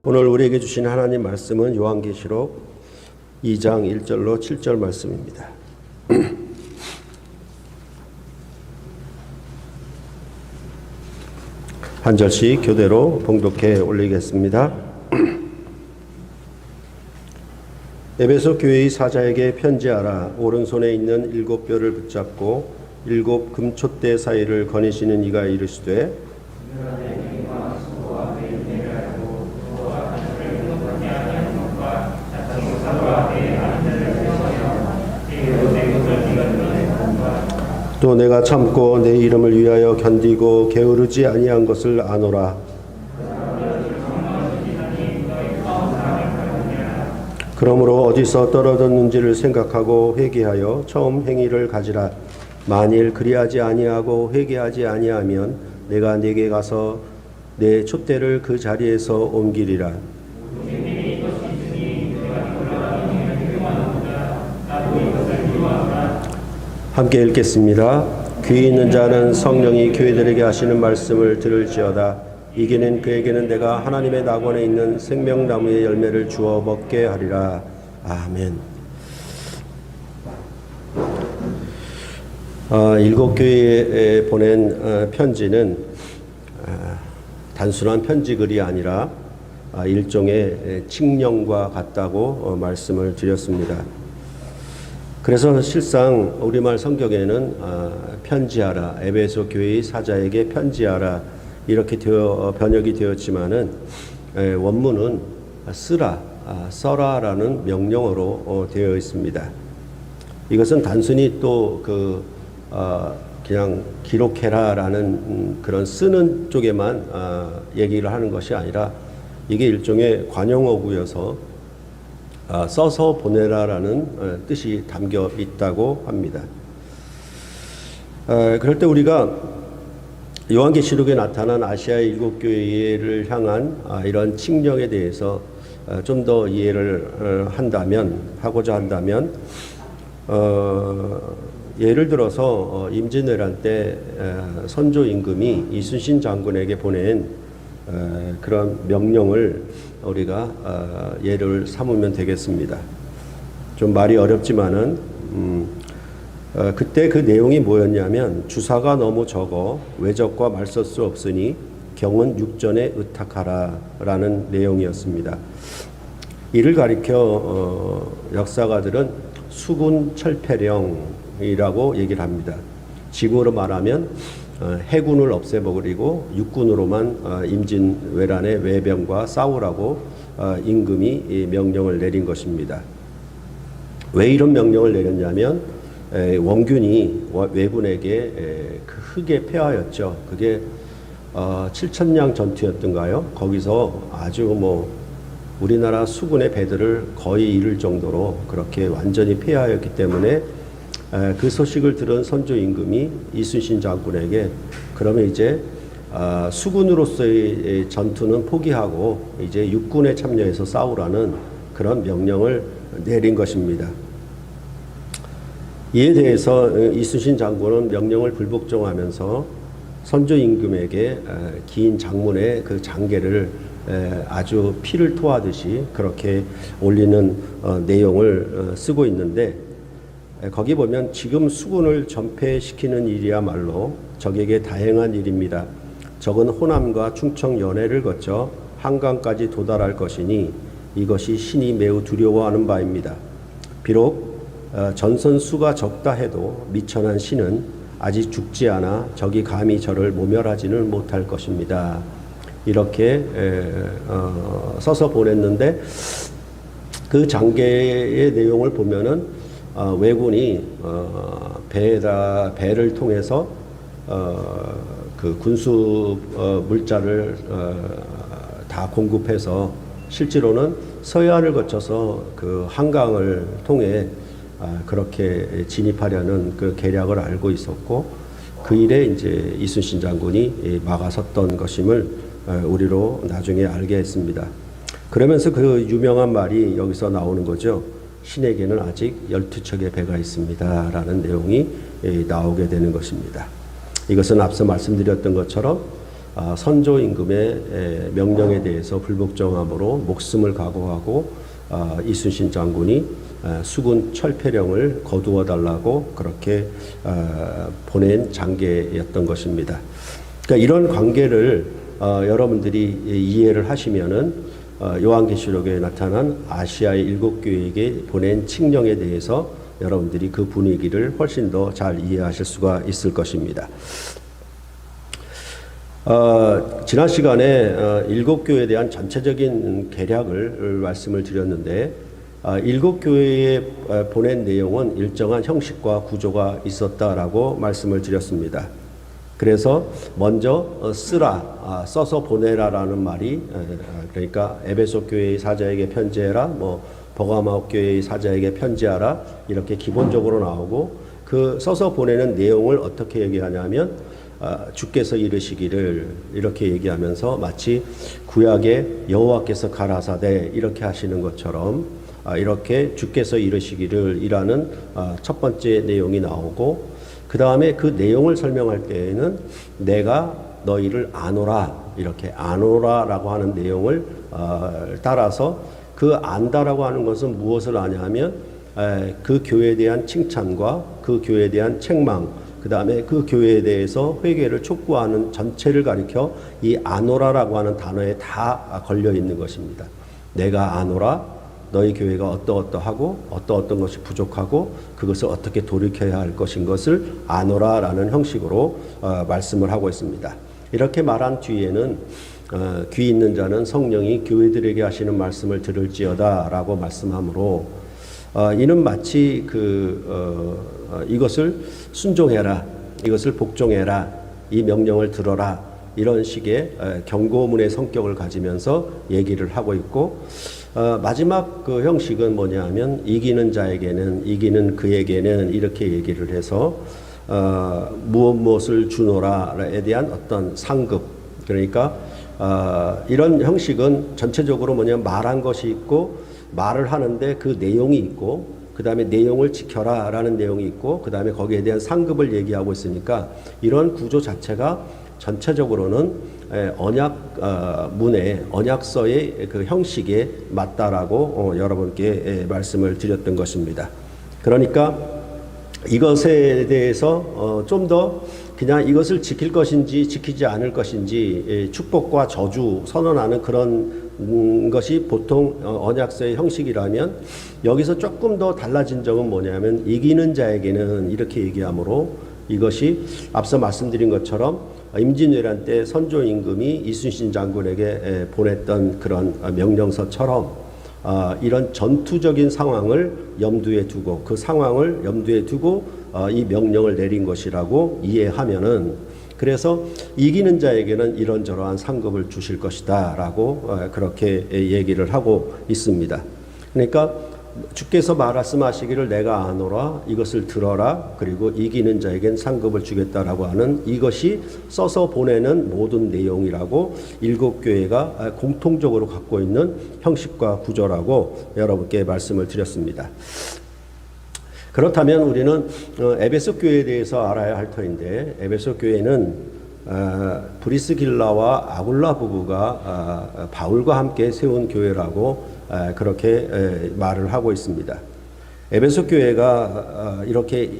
오늘 우리에게 주신 하나님 말씀은 요한계시록 2장 1절로 7절 말씀입니다. 한 절씩 교대로 봉독해 올리겠습니다. 에베소 교회의 사자에게 편지하라. 오른손에 있는 7뼈를 붙잡고 7 금촛대 사이를 거니시는 이가 이르시되 또 내가 참고 내 이름을 위하여 견디고 게으르지 아니한 것을 아노라. 그러므로 어디서 떨어졌는지를 생각하고 회개하여 처음 행위를 가지라. 만일 그리하지 아니하고 회개하지 아니하면 내가 네게 가서 내 촛대를 그 자리에서 옮기리라. 함께 읽겠습니다. 귀 있는 자는 성령이 교회들에게 하시는 말씀을 들을지어다. 이기는 그에게는 내가 하나님의 낙원에 있는 생명나무의 열매를 주어 먹게 하리라. 아멘. 7 교회에 보낸 편지는 단순한 편지글이 아니라 일종의 칙령과 같다고 말씀을 드렸습니다. 그래서 실상 우리말 성경에는 편지하라, 에베소 교회의 사자에게 편지하라 이렇게 번역이 되었지만은 원문은 쓰라, 써라라는 명령어로 되어 있습니다. 이것은 단순히 또 그냥 기록해라라는 그런 쓰는 쪽에만 얘기를 하는 것이 아니라 이게 일종의 관용어구여서 써서 보내라라는 뜻이 담겨 있다고 합니다. 그럴 때 우리가 요한계시록에 나타난 아시아의 7교회를 향한 이런 칙령에 대해서 좀 더 이해를 하고자 한다면 예를 들어서 임진왜란 때 선조 임금이 이순신 장군에게 보낸 그런 명령을 우리가 예를 삼으면 되겠습니다. 좀 말이 어렵지만은 그때 그 내용이 뭐였냐면 주사가 너무 적어 외적과 맞설 수 없으니 경은 육전에 의탁하라 라는 내용이었습니다. 이를 가리켜 역사가들은 수군철폐령이라고 얘기를 합니다. 지금으로 말하면 해군을 없애버리고 육군으로만 임진왜란의 외병과 싸우라고 임금이 명령을 내린 것입니다. 왜 이런 명령을 내렸냐면 원균이 왜군에게 크게 패하였죠. 그게 7,000량 전투였던가요? 거기서 아주 우리나라 수군의 배들을 거의 잃을 정도로 그렇게 완전히 패하였기 때문에 그 소식을 들은 선조 임금이 이순신 장군에게 그러면 이제 수군으로서의 전투는 포기하고 이제 육군에 참여해서 싸우라는 그런 명령을 내린 것입니다. 이에 대해서 이순신 장군은 명령을 불복종하면서 선조 임금에게 긴 장문의 그 장계를 아주 피를 토하듯이 그렇게 올리는 내용을 쓰고 있는데 거기 보면 지금 수군을 전폐시키는 일이야말로 적에게 다행한 일입니다. 적은 호남과 충청 연해를 거쳐 한강까지 도달할 것이니 이것이 신이 매우 두려워하는 바입니다. 비록 전선 수가 적다 해도 미천한 신은 아직 죽지 않아 적이 감히 저를 모멸하지는 못할 것입니다. 이렇게 써서 보냈는데 그 장계의 내용을 보면은 왜군이 배를 통해서 그 군수 물자를 다 공급해서 실제로는 서해안을 거쳐서 그 한강을 통해 그렇게 진입하려는 그 계략을 알고 있었고 그 일에 이제 이순신 장군이 막아섰던 것임을 우리로 나중에 알게 했습니다. 그러면서 그 유명한 말이 여기서 나오는 거죠. 신에게는 아직 12척의 배가 있습니다 라는 내용이 나오게 되는 것입니다. 이것은 앞서 말씀드렸던 것처럼 선조 임금의 명령에 대해서 불복종함으로 목숨을 각오하고 이순신 장군이 수군 철폐령을 거두어 달라고 그렇게 보낸 장계였던 것입니다. 그러니까 이런 관계를 여러분들이 이해를 하시면은 요한계시록에 나타난 아시아의 7교회에게 보낸 칙령에 대해서 여러분들이 그 분위기를 훨씬 더 잘 이해하실 수가 있을 것입니다. 지난 시간에 7교회에 대한 전체적인 계략을 말씀을 드렸는데 7교회에 보낸 내용은 일정한 형식과 구조가 있었다라고 말씀을 드렸습니다. 그래서 먼저 써서 보내라라는 말이 그러니까 에베소 교회의 사자에게 편지해라, 버가모 교회의 사자에게 편지하라 이렇게 기본적으로 나오고 그 써서 보내는 내용을 어떻게 얘기하냐면 주께서 이르시기를 이렇게 얘기하면서 마치 구약의 여호와께서 가라사대 이렇게 하시는 것처럼 이렇게 주께서 이르시기를 이라는 첫 번째 내용이 나오고 그 다음에 그 내용을 설명할 때에는 내가 너희를 아노라 이렇게 아노라라고 하는 내용을 따라서 그 안다라고 하는 것은 무엇을 아냐면 그 교회에 대한 칭찬과 그 교회에 대한 책망 그 다음에 그 교회에 대해서 회개를 촉구하는 전체를 가리켜 이 아노라라고 하는 단어에 다 걸려 있는 것입니다. 내가 아노라 너희 교회가 어떠하고 어떤 것이 부족하고 그것을 어떻게 돌이켜야 할 것인 것을 아노라라는 형식으로 말씀을 하고 있습니다. 이렇게 말한 뒤에는 귀 있는 자는 성령이 교회들에게 하시는 말씀을 들을지어다라고 말씀하므로 이는 마치 이것을 순종해라, 이것을 복종해라, 이 명령을 들어라 이런 식의 경고문의 성격을 가지면서 얘기를 하고 있고 마지막 그 형식은 뭐냐하면 이기는 자에게는 이기는 그에게는 이렇게 얘기를 해서 무엇을 주노라에 대한 어떤 상급 그러니까 이런 형식은 전체적으로 뭐냐면 말한 것이 있고 말을 하는데 그 내용이 있고 그 다음에 내용을 지켜라 라는 내용이 있고 그 다음에 거기에 대한 상급을 얘기하고 있으니까 이런 구조 자체가 전체적으로는 언약문의 언약서의 그 형식에 맞다라고 여러분께 말씀을 드렸던 것입니다. 그러니까 이것에 대해서 좀 더 그냥 이것을 지킬 것인지 지키지 않을 것인지 축복과 저주 선언하는 그런 것이 보통 언약서의 형식이라면 여기서 조금 더 달라진 점은 뭐냐면 이기는 자에게는 이렇게 얘기하므로 이것이 앞서 말씀드린 것처럼 임진왜란 때 선조 임금이 이순신 장군에게 보냈던 그런 명령서처럼 이런 전투적인 상황을 염두에 두고 그 상황을 염두에 두고 이 명령을 내린 것이라고 이해하면은 그래서 이기는 자에게는 이런저러한 상급을 주실 것이다 라고 그렇게 얘기를 하고 있습니다. 그러니까 주께서 말씀하시기를 내가 아노라 이것을 들어라 그리고 이기는 자에겐 상급을 주겠다라고 하는 이것이 써서 보내는 모든 내용이라고 7교회가 공통적으로 갖고 있는 형식과 구조라고 여러분께 말씀을 드렸습니다. 그렇다면 우리는 에베소 교회에 대해서 알아야 할 터인데 에베소 교회는 브리스길라와 아굴라 부부가 바울과 함께 세운 교회라고 그렇게 말을 하고 있습니다. 에베소 교회가 이렇게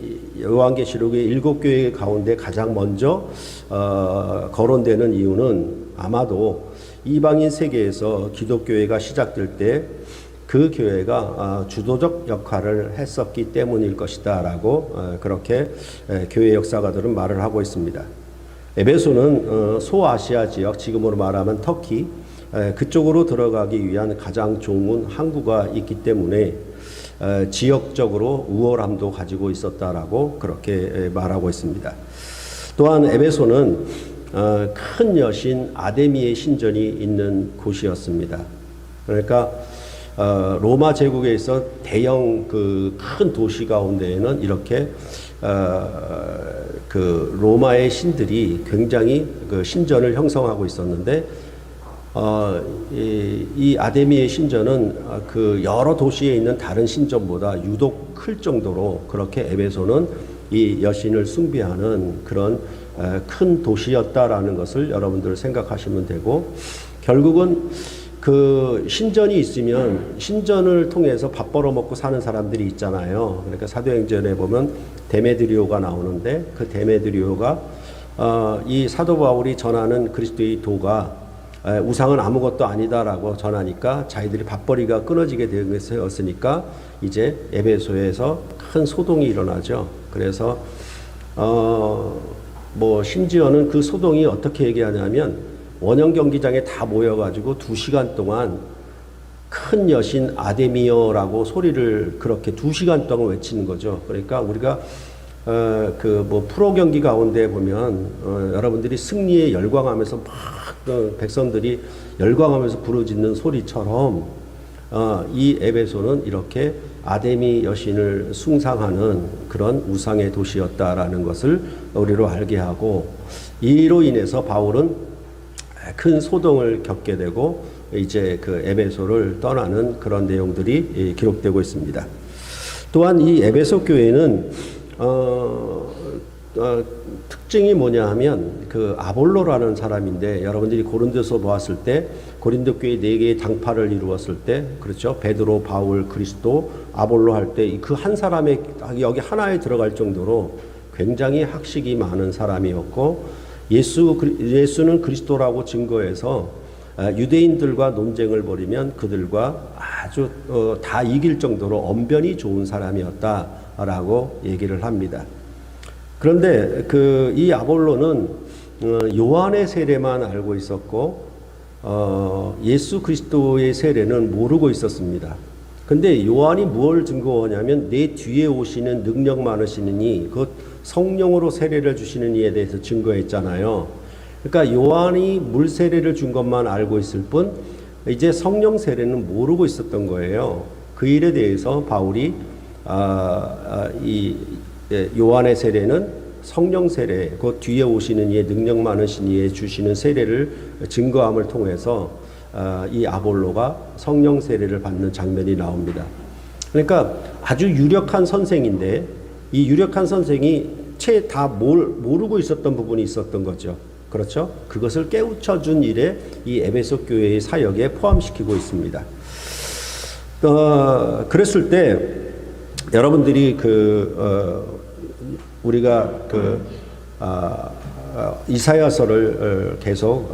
요한계시록의 7교회 가운데 가장 먼저 거론되는 이유는 아마도 이방인 세계에서 기독교회가 시작될 때 그 교회가 주도적 역할을 했었기 때문일 것이다 라고 그렇게 교회 역사가들은 말을 하고 있습니다. 에베소는 소아시아 지역, 지금으로 말하면 터키 그쪽으로 들어가기 위한 가장 좋은 항구가 있기 때문에 지역적으로 우월함도 가지고 있었다라고 그렇게 말하고 있습니다. 또한 에베소는 큰 여신 아데미의 신전이 있는 곳이었습니다. 그러니까 로마 제국에 있어 대형 그 큰 도시 가운데에는 이렇게 그 로마의 신들이 굉장히 그 신전을 형성하고 있었는데 이 아데미의 신전은 그 여러 도시에 있는 다른 신전보다 유독 클 정도로 그렇게 에베소는 이 여신을 숭배하는 그런 큰 도시였다라는 것을 여러분들 생각하시면 되고, 결국은 그 신전이 있으면 신전을 통해서 밥 벌어먹고 사는 사람들이 있잖아요. 그러니까 사도행전에 보면 데메드리오가 나오는데, 그 데메드리오가 이 사도 바울이 전하는 그리스도의 도가 우상은 아무것도 아니다라고 전하니까 자기들이 밥벌이가 끊어지게 되었으니까 이제 에베소에서 큰 소동이 일어나죠. 그래서 뭐 심지어는 그 소동이 어떻게 얘기하냐면, 원형 경기장에 다 모여가지고 2시간 동안 큰 여신 아데미어라고 소리를 그렇게 2시간 동안 외치는 거죠. 그러니까 우리가 그 뭐 프로 경기 가운데 보면 여러분들이 승리에 열광하면서 막 백성들이 열광하면서 부르짖는 소리처럼 이 에베소는 이렇게 아데미 여신을 숭상하는 그런 우상의 도시였다라는 것을 우리로 알게 하고, 이로 인해서 바울은 큰 소동을 겪게 되고 이제 그 에베소를 떠나는 그런 내용들이 기록되고 있습니다. 또한 이 에베소 교회는 특징이 뭐냐 하면 그 아볼로라는 사람인데, 여러분들이 고린도서 보았을 때 고린도 교회 4개의 당파를 이루었을 때, 그렇죠, 베드로, 바울, 그리스도, 아볼로 할 때 그 한 사람의 여기 하나에 들어갈 정도로 굉장히 학식이 많은 사람이었고, 예수는 그리스도라고 증거해서 유대인들과 논쟁을 벌이면 그들과 아주 다 이길 정도로 언변이 좋은 사람이었다라고 얘기를 합니다. 그런데 이 아볼로는 요한의 세례만 알고 있었고 예수 그리스도의 세례는 모르고 있었습니다. 근데 요한이 뭘 증거하냐면, 내 뒤에 오시는 능력 많으시는 이, 그 성령으로 세례를 주시는 이에 대해서 증거했잖아요. 그러니까 요한이 물 세례를 준 것만 알고 있을 뿐 이제 성령 세례는 모르고 있었던 거예요. 그 일에 대해서 바울이 이 요한의 세례는 성령 세례, 그 뒤에 오시는 이의 능력 많으신 이에 주시는 세례를 증거함을 통해서 이 아볼로가 성령 세례를 받는 장면이 나옵니다. 그러니까 아주 유력한 선생인데, 이 유력한 선생이 채 다 모르고 있었던 부분이 있었던 거죠. 그렇죠? 그것을 깨우쳐준 일에 이 에베소 교회의 사역에 포함시키고 있습니다. 그랬을 때 여러분들이 우리가 이사야서를 계속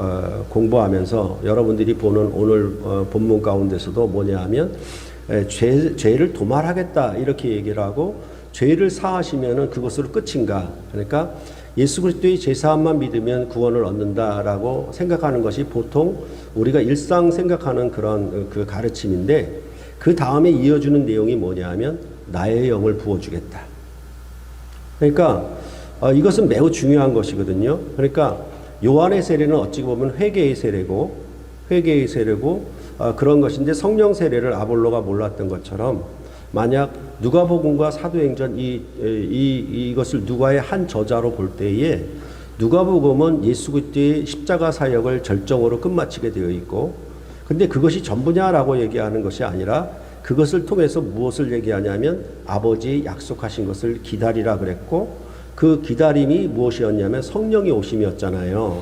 공부하면서 여러분들이 보는 오늘 본문 가운데서도 뭐냐 하면, 죄를 도말하겠다 이렇게 얘기를 하고, 죄를 사하시면은 그것으로 끝인가? 그러니까 예수 그리스도의 죄사함만 믿으면 구원을 얻는다라고 생각하는 것이 보통 우리가 일상 생각하는 그런 그 가르침인데, 그 다음에 이어주는 내용이 뭐냐 하면, 나의 영을 부어주겠다. 그러니까 이것은 매우 중요한 것이거든요. 그러니까 요한의 세례는 어찌 보면 회개의 세례고 그런 것인데, 성령 세례를 아볼로가 몰랐던 것처럼, 만약 누가복음과 사도행전 이것을 누가의 한 저자로 볼 때에, 누가복음은 예수 그리스도의 십자가 사역을 절정으로 끝마치게 되어 있고, 근데 그것이 전부냐라고 얘기하는 것이 아니라 그것을 통해서 무엇을 얘기하냐면, 아버지 약속하신 것을 기다리라 그랬고, 그 기다림이 무엇이었냐면 성령이 오심이었잖아요.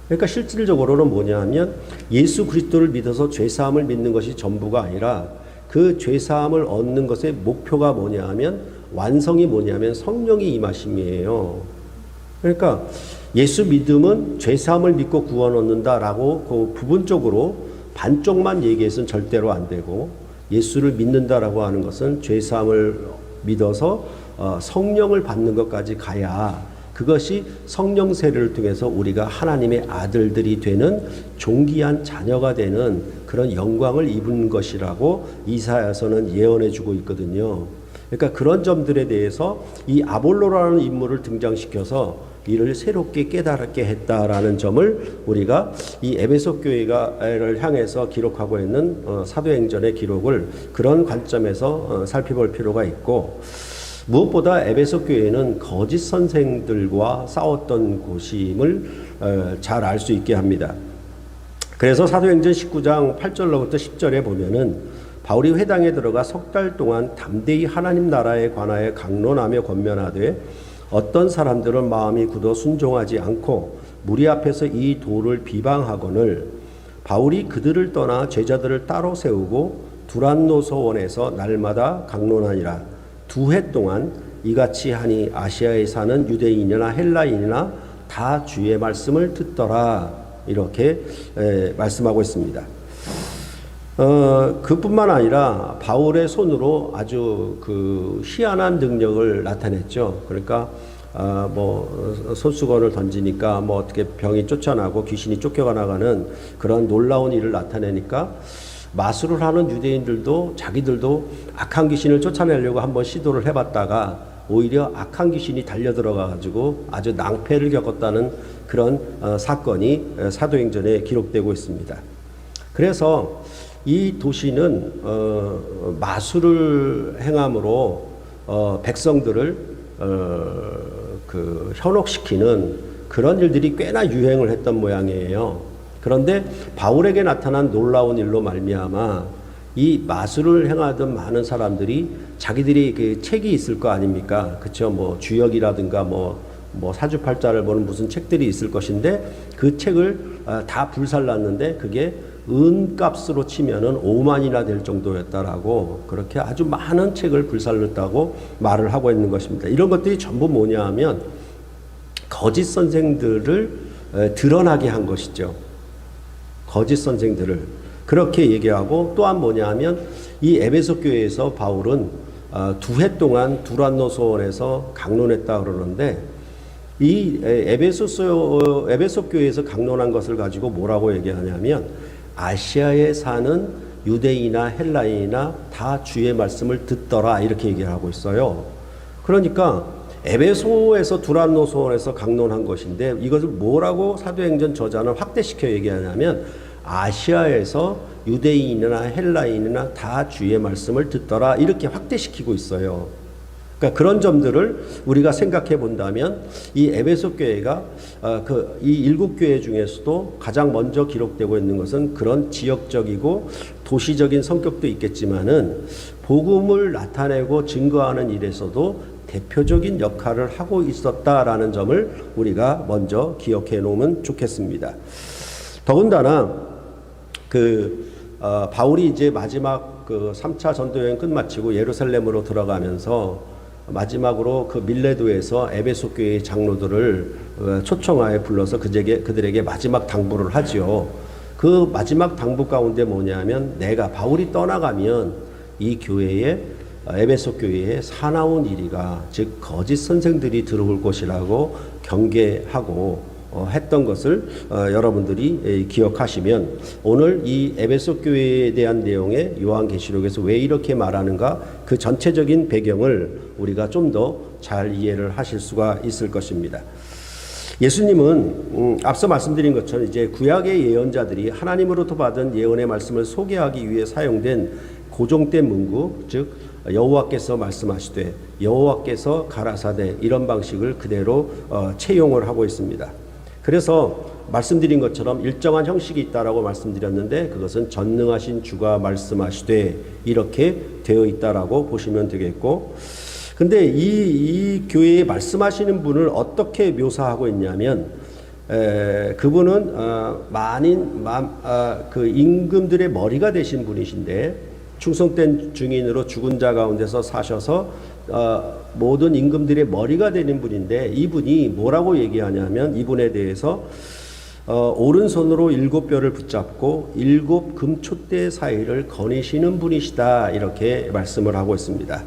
그러니까 실질적으로는 뭐냐 하면, 예수 그리스도를 믿어서 죄사함을 믿는 것이 전부가 아니라, 그 죄사함을 얻는 것의 목표가 뭐냐 하면, 완성이 뭐냐면 성령이 임하심이에요. 그러니까 예수 믿음은 죄사함을 믿고 구원 얻는다라고 그 부분적으로 반쪽만 얘기해서는 절대로 안 되고, 예수를 믿는다라고 하는 것은 죄사함을 믿어서 성령을 받는 것까지 가야, 그것이 성령 세례를 통해서 우리가 하나님의 아들들이 되는 존귀한 자녀가 되는 그런 영광을 입은 것이라고 이사야서는 예언해 주고 있거든요. 그러니까 그런 점들에 대해서 이 아볼로라는 인물을 등장시켜서 이를 새롭게 깨달게 했다라는 점을 우리가 이 에베소 교회를 향해서 기록하고 있는 사도행전의 기록을 그런 관점에서 살펴볼 필요가 있고, 무엇보다 에베소 교회는 거짓 선생들과 싸웠던 곳임을 잘 알 수 있게 합니다. 그래서 사도행전 19장 8절로부터 10절에 보면은, 바울이 회당에 들어가 석 달 동안 담대히 하나님 나라에 관하여 강론하며 권면하되 어떤 사람들은 마음이 굳어 순종하지 않고 무리 앞에서 이 도를 비방하거늘 바울이 그들을 떠나 제자들을 따로 세우고 두란노서원에서 날마다 강론하니라. 2해 동안 이같이 하니 아시아에 사는 유대인이나 헬라인이나 다 주의 말씀을 듣더라. 이렇게 말씀하고 있습니다. 그뿐만 아니라 바울의 손으로 아주 그 희한한 능력을 나타냈죠. 그러니까 손수건을 던지니까 어떻게 병이 쫓아나고 귀신이 쫓겨가 나가는 그런 놀라운 일을 나타내니까 마술을 하는 유대인들도 자기들도 악한 귀신을 쫓아내려고 한번 시도를 해봤다가 오히려 악한 귀신이 달려들어가 가지고 아주 낭패를 겪었다는 그런 사건이 사도행전에 기록되고 있습니다. 그래서 이 도시는 마술을 행함으로 백성들을 현혹시키는 그런 일들이 꽤나 유행을 했던 모양이에요. 그런데 바울에게 나타난 놀라운 일로 말미암아 이 마술을 행하던 많은 사람들이 자기들이 그 책이 있을 거 아닙니까? 그쵸? 주역이라든가 사주팔자를 보는 무슨 책들이 있을 것인데 그 책을 다 불살랐는데 그게 은값으로 치면은 5만이나 될 정도였다라고 그렇게 아주 많은 책을 불살랐다고 말을 하고 있는 것입니다. 이런 것들이 전부 뭐냐 하면 거짓 선생들을 드러나게 한 것이죠. 거짓 선생들을 그렇게 얘기하고 또한 뭐냐 하면 이 에베소 교회에서 바울은 2해 동안 두란노서원에서 강론했다 그러는데 이 에베소 교회에서 강론한 것을 가지고 뭐라고 얘기하냐면 아시아에 사는 유대인이나 헬라인이나 다 주의 말씀을 듣더라 이렇게 얘기하고 있어요. 그러니까 에베소에서 두란노서원에서 강론한 것인데 이것을 뭐라고 사도행전 저자는 확대시켜 얘기하냐면 아시아에서 유대인이나 헬라인이나 다 주의 말씀을 듣더라 이렇게 확대시키고 있어요. 그러니까 그런 점들을 우리가 생각해 본다면 이 에베소 교회가 이 7교회 중에서도 가장 먼저 기록되고 있는 것은 그런 지역적이고 도시적인 성격도 있겠지만은 복음을 나타내고 증거하는 일에서도 대표적인 역할을 하고 있었다라는 점을 우리가 먼저 기억해 놓으면 좋겠습니다. 더군다나 바울이 이제 마지막 3차 전도여행 끝마치고 예루살렘으로 들어가면서 마지막으로 밀레도에서 에베소 교회의 장로들을 초청하여 불러서 그들에게 마지막 당부를 하지요. 그 마지막 당부 가운데 뭐냐면 내가 바울이 떠나가면 이 교회에 에베소 교회에 사나운 이리가 즉 거짓 선생들이 들어올 것이라고 경계하고 했던 것을 여러분들이 기억하시면 오늘 이 에베소 교회에 대한 내용의 요한계시록에서 왜 이렇게 말하는가 그 전체적인 배경을 우리가 좀 더 잘 이해를 하실 수가 있을 것입니다. 예수님은 앞서 말씀드린 것처럼 이제 구약의 예언자들이 하나님으로부터 받은 예언의 말씀을 소개하기 위해 사용된 고종된 문구 즉 여호와께서 말씀하시되 여호와께서 가라사대 이런 방식을 그대로 채용을 하고 있습니다. 그래서 말씀드린 것처럼 일정한 형식이 있다라고 말씀드렸는데 그것은 전능하신 주가 말씀하시되 이렇게 되어 있다라고 보시면 되겠고 근데 이 교회에 말씀하시는 분을 어떻게 묘사하고 있냐면 그분은 그 임금들의 머리가 되신 분이신데 충성된 증인으로 죽은 자 가운데서 사셔서 모든 임금들의 머리가 되는 분인데 이분이 뭐라고 얘기하냐면 이분에 대해서 오른손으로 7뼈를 붙잡고 7 금촛대 사이를 거니시는 분이시다 이렇게 말씀을 하고 있습니다.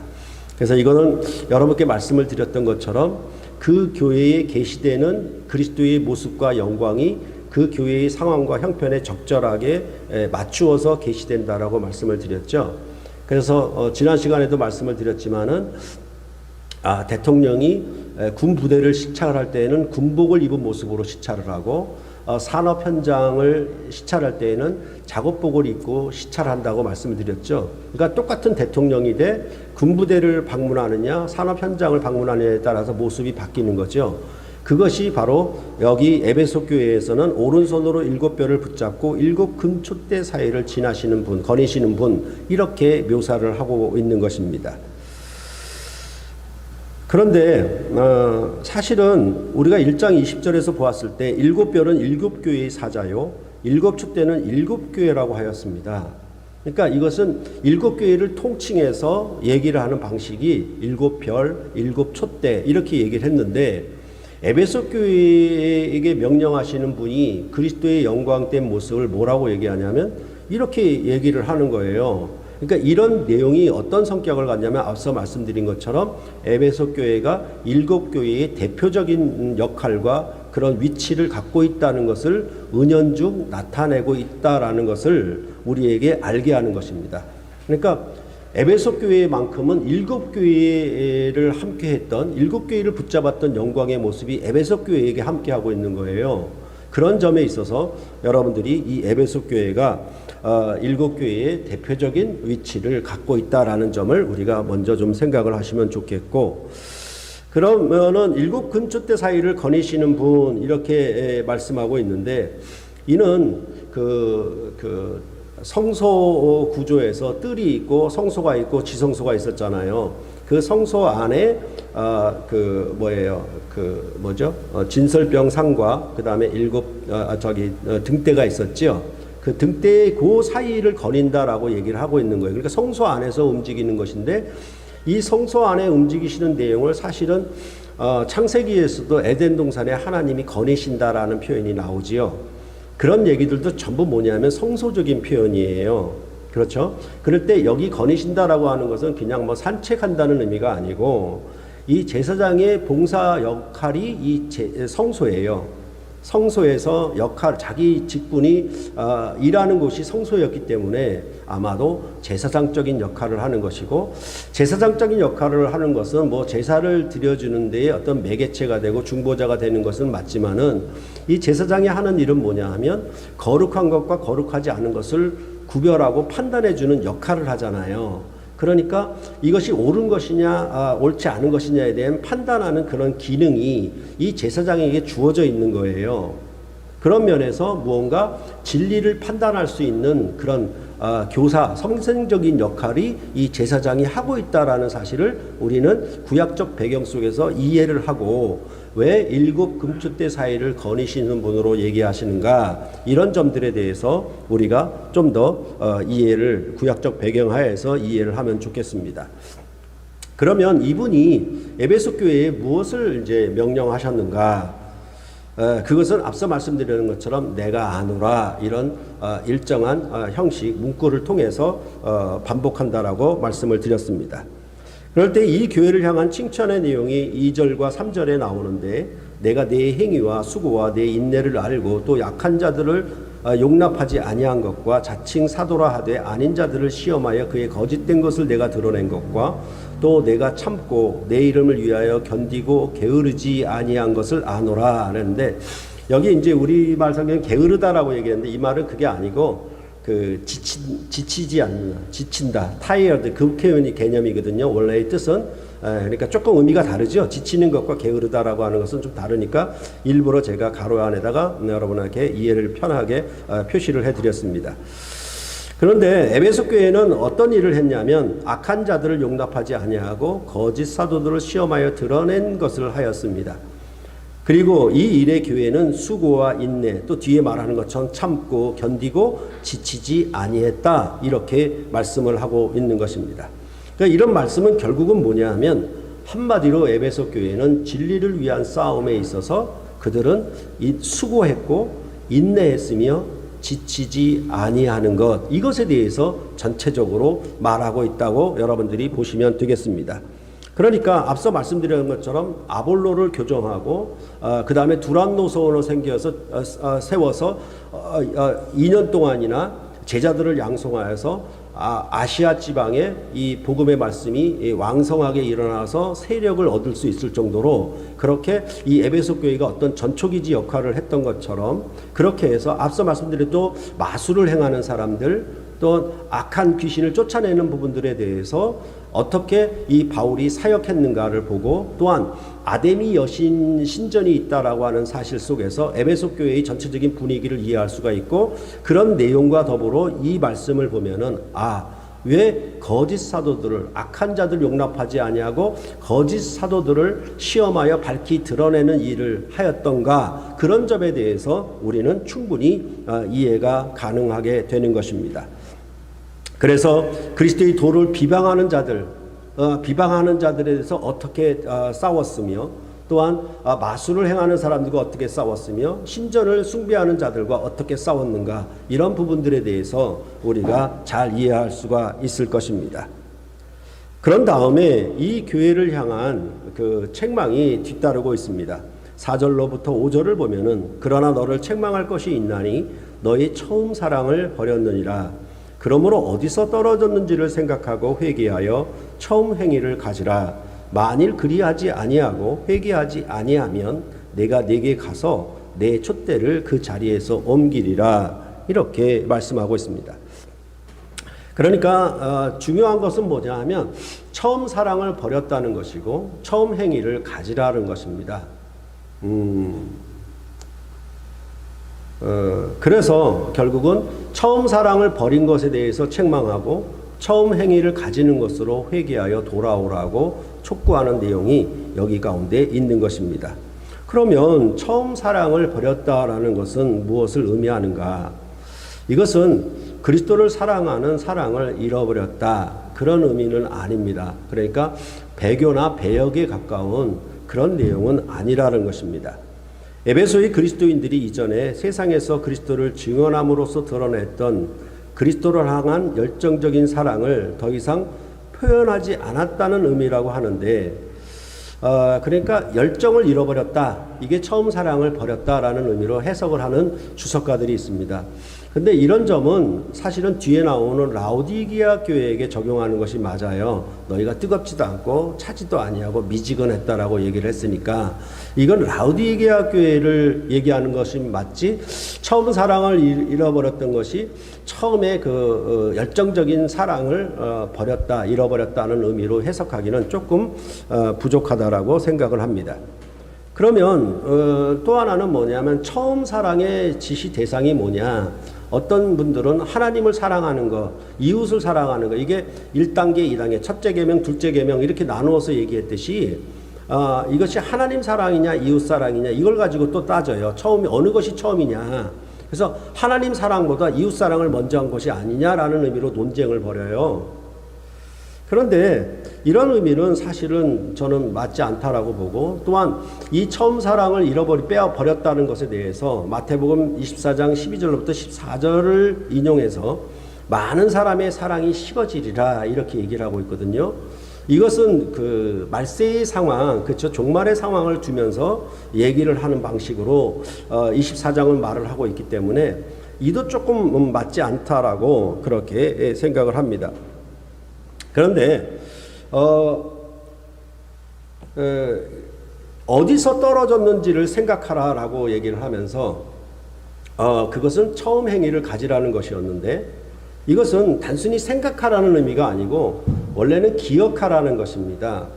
그래서 이거는 여러분께 말씀을 드렸던 것처럼 그 교회에 계시되는 그리스도의 모습과 영광이 그 교회의 상황과 형편에 적절하게 맞추어서 계시된다라고 말씀을 드렸죠. 그래서 지난 시간에도 말씀을 드렸지만은 대통령이 군 부대를 시찰을 할 때에는 군복을 입은 모습으로 시찰을 하고 산업 현장을 시찰할 때에는 작업복을 입고 시찰한다고 말씀을 드렸죠. 그러니까 똑같은 대통령이 돼 군부대를 방문하느냐 산업 현장을 방문하느냐에 따라서 모습이 바뀌는 거죠. 그것이 바로 여기 에베소 교회에서는 오른손으로 7뼈를 붙잡고 7 금촛대 사이를 지나시는 분, 거니시는 분 이렇게 묘사를 하고 있는 것입니다. 그런데 사실은 우리가 1장 20절에서 보았을 때 일곱 별은 일곱 교회의 사자요 일곱 촛대는 일곱 교회라고 하였습니다. 그러니까 이것은 일곱 교회를 통칭해서 얘기를 하는 방식이 일곱 별, 일곱 촛대 이렇게 얘기를 했는데 에베소 교회에게 명령하시는 분이 그리스도의 영광된 모습을 뭐라고 얘기하냐면 이렇게 얘기를 하는 거예요. 그러니까 이런 내용이 어떤 성격을 갖냐면 앞서 말씀드린 것처럼 에베소 교회가 일곱 교회의 대표적인 역할과 그런 위치를 갖고 있다는 것을 은연중 나타내고 있다라는 것을 우리에게 알게 하는 것입니다. 그러니까 에베소 교회만큼은 일곱 교회를 함께 했던 일곱 교회를 붙잡았던 영광의 모습이 에베소 교회에게 함께 하고 있는 거예요. 그런 점에 있어서 여러분들이 이 에베소 교회가 일곱 교회의 대표적인 위치를 갖고 있다라는 점을 우리가 먼저 좀 생각을 하시면 좋겠고, 그러면은 일곱 금촛대 사이를 거니시는 분 이렇게 말씀하고 있는데 이는 그 성소 구조에서 뜰이 있고 성소가 있고 지성소가 있었잖아요. 그 성소 안에 진설병 상과 그 다음에 등대가 있었죠. 그 등대의 그 사이를 거닌다라고 얘기를 하고 있는 거예요. 그러니까 성소 안에서 움직이는 것인데 이 성소 안에 움직이시는 내용을 사실은 창세기에서도 에덴 동산에 하나님이 거니신다라는 표현이 나오지요. 그런 얘기들도 전부 뭐냐면 성소적인 표현이에요. 그렇죠? 그럴 때 여기 거니신다라고 하는 것은 그냥 뭐 산책한다는 의미가 아니고 이 제사장의 봉사 역할이 이 성소예요. 성소에서 자기 직분이 일하는 곳이 성소였기 때문에 아마도 제사장적인 역할을 하는 것이고, 제사장적인 역할을 하는 것은 뭐 제사를 드려주는 데에 어떤 매개체가 되고 중보자가 되는 것은 맞지만은 이 제사장이 하는 일은 뭐냐 하면 거룩한 것과 거룩하지 않은 것을 구별하고 판단해주는 역할을 하잖아요. 그러니까 이것이 옳은 것이냐 옳지 않은 것이냐에 대한 판단하는 그런 기능이 이 제사장에게 주어져 있는 거예요. 그런 면에서 무언가 진리를 판단할 수 있는 그런 교사, 선생적인 역할이 이 제사장이 하고 있다라는 사실을 우리는 구약적 배경 속에서 이해를 하고, 왜 일곱 금촛대 사이를 거니시는 분으로 얘기하시는가, 이런 점들에 대해서 우리가 좀 더 이해를 구약적 배경하에서 이해를 하면 좋겠습니다. 그러면 이분이 에베소 교회에 무엇을 이제 명령하셨는가? 그것은 앞서 말씀드리는 것처럼 내가 아노라 이런 일정한 형식 문구를 통해서 반복한다라고 말씀을 드렸습니다. 그럴 때 이 교회를 향한 칭찬의 내용이 2절과 3절에 나오는데, 내가 내 행위와 수고와 내 인내를 알고 또 약한 자들을 용납하지 아니한 것과 자칭 사도라 하되 아닌 자들을 시험하여 그의 거짓된 것을 내가 드러낸 것과 또 내가 참고 내 이름을 위하여 견디고 게으르지 아니한 것을 아노라 하는데, 여기 이제 우리말 성경은 게으르다라고 얘기했는데 이 말은 그게 아니고 지치지 않는, 지친다, tired, 그 개념이거든요. 원래의 뜻은. 그러니까 조금 의미가 다르죠. 지치는 것과 게으르다라고 하는 것은 좀 다르니까 일부러 제가 가로 안에다가 여러분에게 이해를 편하게 표시를 해드렸습니다. 그런데 에베소 교회는 어떤 일을 했냐면 악한 자들을 용납하지 아니하고 거짓 사도들을 시험하여 드러낸 것을 하였습니다. 그리고 이 일의 교회는 수고와 인내, 또 뒤에 말하는 것처럼 참고 견디고 지치지 아니했다, 이렇게 말씀을 하고 있는 것입니다. 그러니까 이런 말씀은 결국은 뭐냐 하면 한마디로 에베소 교회는 진리를 위한 싸움에 있어서 그들은 수고했고 인내했으며 지치지 아니하는 것, 이것에 대해서 전체적으로 말하고 있다고 여러분들이 보시면 되겠습니다. 그러니까 앞서 말씀드린 것처럼 아볼로를 교정하고 그 다음에 두란노선을 세워서 2년 동안이나 제자들을 양성하여서 아시아 지방에 이 복음의 말씀이 왕성하게 일어나서 세력을 얻을 수 있을 정도로 그렇게 이 에베소 교회가 어떤 전초기지 역할을 했던 것처럼, 그렇게 해서 앞서 말씀드린 또 마술을 행하는 사람들, 또 악한 귀신을 쫓아내는 부분들에 대해서 어떻게 이 바울이 사역했는가를 보고, 또한 아데미 여신 신전이 있다라고 하는 사실 속에서 에베소 교회의 전체적인 분위기를 이해할 수가 있고, 그런 내용과 더불어 이 말씀을 보면은 왜 거짓 사도들을, 악한 자들 용납하지 아니하고 거짓 사도들을 시험하여 밝히 드러내는 일을 하였던가, 그런 점에 대해서 우리는 충분히 이해가 가능하게 되는 것입니다. 그래서 그리스도의 도를 비방하는 자들에 대해서 어떻게 싸웠으며, 또한 마술을 행하는 사람들과 어떻게 싸웠으며, 신전을 숭배하는 자들과 어떻게 싸웠는가, 이런 부분들에 대해서 우리가 잘 이해할 수가 있을 것입니다. 그런 다음에 이 교회를 향한 그 책망이 뒤따르고 있습니다. 4절로부터 5절을 보면은, 그러나 너를 책망할 것이 있나니 너의 처음 사랑을 버렸느니라. 그러므로 어디서 떨어졌는지를 생각하고 회개하여 처음 행위를 가지라. 만일 그리하지 아니하고 회개하지 아니하면 내가 네게 가서 내 촛대를 그 자리에서 옮기리라. 이렇게 말씀하고 있습니다. 그러니까 중요한 것은 뭐냐 하면 처음 사랑을 버렸다는 것이고 처음 행위를 가지라는 것입니다. 그래서 결국은 처음 사랑을 버린 것에 대해서 책망하고 처음 행위를 가지는 것으로 회개하여 돌아오라고 촉구하는 내용이 여기 가운데 있는 것입니다. 그러면 처음 사랑을 버렸다라는 것은 무엇을 의미하는가? 이것은 그리스도를 사랑하는 사랑을 잃어버렸다, 그런 의미는 아닙니다. 그러니까 배교나 배역에 가까운 그런 내용은 아니라는 것입니다. 에베소의 그리스도인들이 이전에 세상에서 그리스도를 증언함으로써 드러냈던 그리스도를 향한 열정적인 사랑을 더 이상 표현하지 않았다는 의미라고 하는데, 그러니까 열정을 잃어버렸다, 이게 처음 사랑을 버렸다라는 의미로 해석을 하는 주석가들이 있습니다. 근데 이런 점은 사실은 뒤에 나오는 라오디게아 교회에게 적용하는 것이 맞아요. 너희가 뜨겁지도 않고 차지도 아니하고 미지근했다라고 얘기를 했으니까 이건 라오디게아 교회를 얘기하는 것이 맞지, 처음 사랑을 잃어버렸던 것이 처음에 그 열정적인 사랑을 버렸다, 잃어버렸다는 의미로 해석하기는 조금 부족하다라고 생각을 합니다. 그러면 또 하나는 뭐냐면 처음 사랑의 지시 대상이 뭐냐? 어떤 분들은 하나님을 사랑하는 것, 이웃을 사랑하는 것, 이게 1단계, 2단계, 첫째 계명, 둘째 계명 이렇게 나누어서 얘기했듯이 이것이 하나님 사랑이냐 이웃 사랑이냐 이걸 가지고 또 따져요. 처음이 어느 것이 처음이냐. 그래서 하나님 사랑보다 이웃 사랑을 먼저 한 것이 아니냐라는 의미로 논쟁을 벌여요. 그런데 이런 의미는 사실은 저는 맞지 않다라고 보고, 또한 이 처음 사랑을 빼어버렸다는 것에 대해서 마태복음 24장 12절로부터 14절을 인용해서 많은 사람의 사랑이 식어지리라 이렇게 얘기를 하고 있거든요. 이것은 그 말세의 상황, 그렇죠, 종말의 상황을 두면서 얘기를 하는 방식으로 24장을 말을 하고 있기 때문에 이도 조금 맞지 않다라고 그렇게 생각을 합니다. 그런데 어디서 떨어졌는지를 생각하라라고 얘기를 하면서 그것은 처음 행위를 가지라는 것이었는데, 이것은 단순히 생각하라는 의미가 아니고 원래는 기억하라는 것입니다.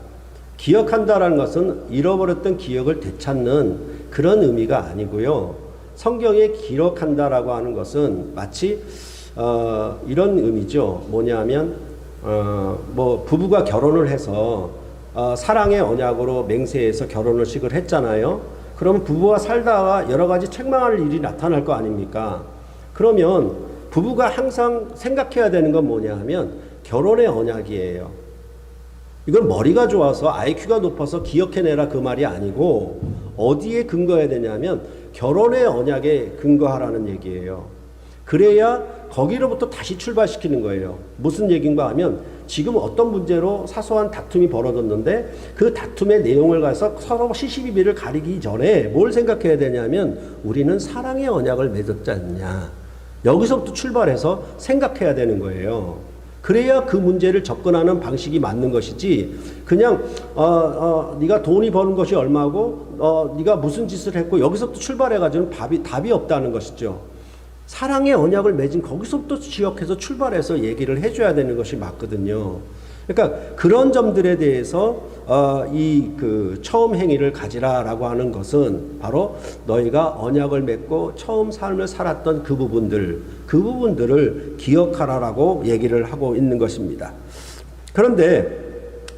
기억한다라는 것은 잃어버렸던 기억을 되찾는 그런 의미가 아니고요. 성경에 기록한다라고 하는 것은 마치 이런 의미죠. 뭐냐면 뭐 부부가 결혼을 해서 사랑의 언약으로 맹세해서 결혼식을 했잖아요. 그럼 부부가 살다가 여러 가지 책망할 일이 나타날 거 아닙니까? 그러면 부부가 항상 생각해야 되는 건 뭐냐 하면 결혼의 언약이에요. 이건 머리가 좋아서 IQ가 높아서 기억해내라 그 말이 아니고 어디에 근거해야 되냐면 결혼의 언약에 근거하라는 얘기예요. 그래야 거기로부터 다시 출발시키는 거예요. 무슨 얘기인가 하면 지금 어떤 문제로 사소한 다툼이 벌어졌는데 그 다툼의 내용을 가서 서로 시시비비를 가리기 전에 뭘 생각해야 되냐면 우리는 사랑의 언약을 맺었지 않냐. 여기서부터 출발해서 생각해야 되는 거예요. 그래야 그 문제를 접근하는 방식이 맞는 것이지 그냥 네가 돈이 버는 것이 얼마고 네가 무슨 짓을 했고 여기서부터 출발해가지고는 답이 없다는 것이죠. 사랑의 언약을 맺은 거기서부터 지역해서 출발해서 얘기를 해줘야 되는 것이 맞거든요. 그러니까 그런 점들에 대해서 이 그 처음 행위를 가지라라고 하는 것은 바로 너희가 언약을 맺고 처음 삶을 살았던 그 부분들을 기억하라라고 얘기를 하고 있는 것입니다. 그런데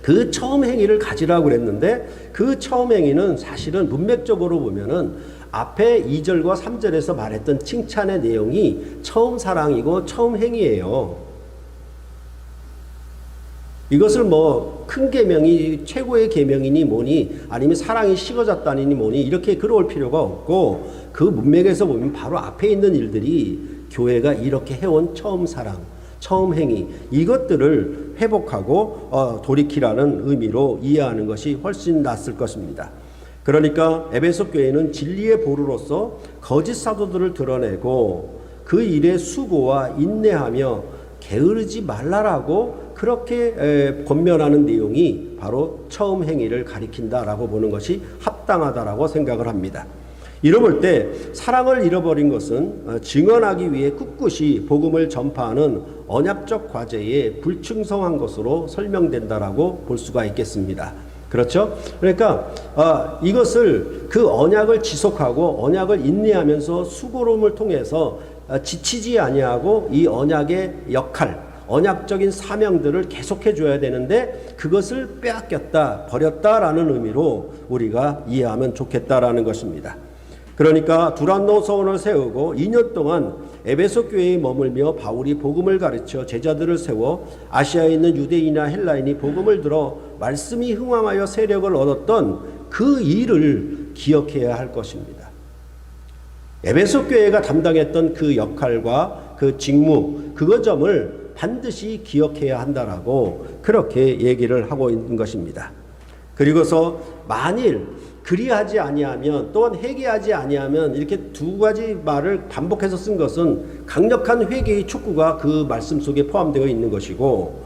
그 처음 행위를 가지라고 그랬는데 그 처음 행위는 사실은 문맥적으로 보면은 앞에 2절과 3절에서 말했던 칭찬의 내용이 처음 사랑이고 처음 행위예요. 이것을 뭐 큰 계명이 최고의 계명이니 뭐니 아니면 사랑이 식어졌다니 뭐니 이렇게 그러올 필요가 없고 그 문맥에서 보면 바로 앞에 있는 일들이 교회가 이렇게 해온 처음 사랑, 처음 행위 이것들을 회복하고 돌이키라는 의미로 이해하는 것이 훨씬 낫을 것입니다. 그러니까 에베소 교회는 진리의 보루로서 거짓 사도들을 드러내고 그 일에 수고와 인내하며 게으르지 말라라고 그렇게 권면하는 내용이 바로 처음 행위를 가리킨다라고 보는 것이 합당하다라고 생각을 합니다. 이러볼 때 사랑을 잃어버린 것은 증언하기 위해 꿋꿋이 복음을 전파하는 언약적 과제에 불충성한 것으로 설명된다라고 볼 수가 있겠습니다. 그렇죠? 그러니까 이것을 그 언약을 지속하고 언약을 인내하면서 수고로움을 통해서 지치지 아니하고 이 언약의 역할, 언약적인 사명들을 계속해 줘야 되는데 그것을 빼앗겼다, 버렸다라는 의미로 우리가 이해하면 좋겠다라는 것입니다. 그러니까 두란노 서원을 세우고 2년 동안 에베소 교회에 머물며 바울이 복음을 가르쳐 제자들을 세워 아시아에 있는 유대인이나 헬라인이 복음을 들어 말씀이 흥왕하여 세력을 얻었던 그 일을 기억해야 할 것입니다. 에베소 교회가 담당했던 그 역할과 그 직무, 그 점을 반드시 기억해야 한다라고 그렇게 얘기를 하고 있는 것입니다. 그리고서 만일 그리하지 아니하면 또한 회개하지 아니하면 이렇게 두 가지 말을 반복해서 쓴 것은 강력한 회개의 촉구가 그 말씀 속에 포함되어 있는 것이고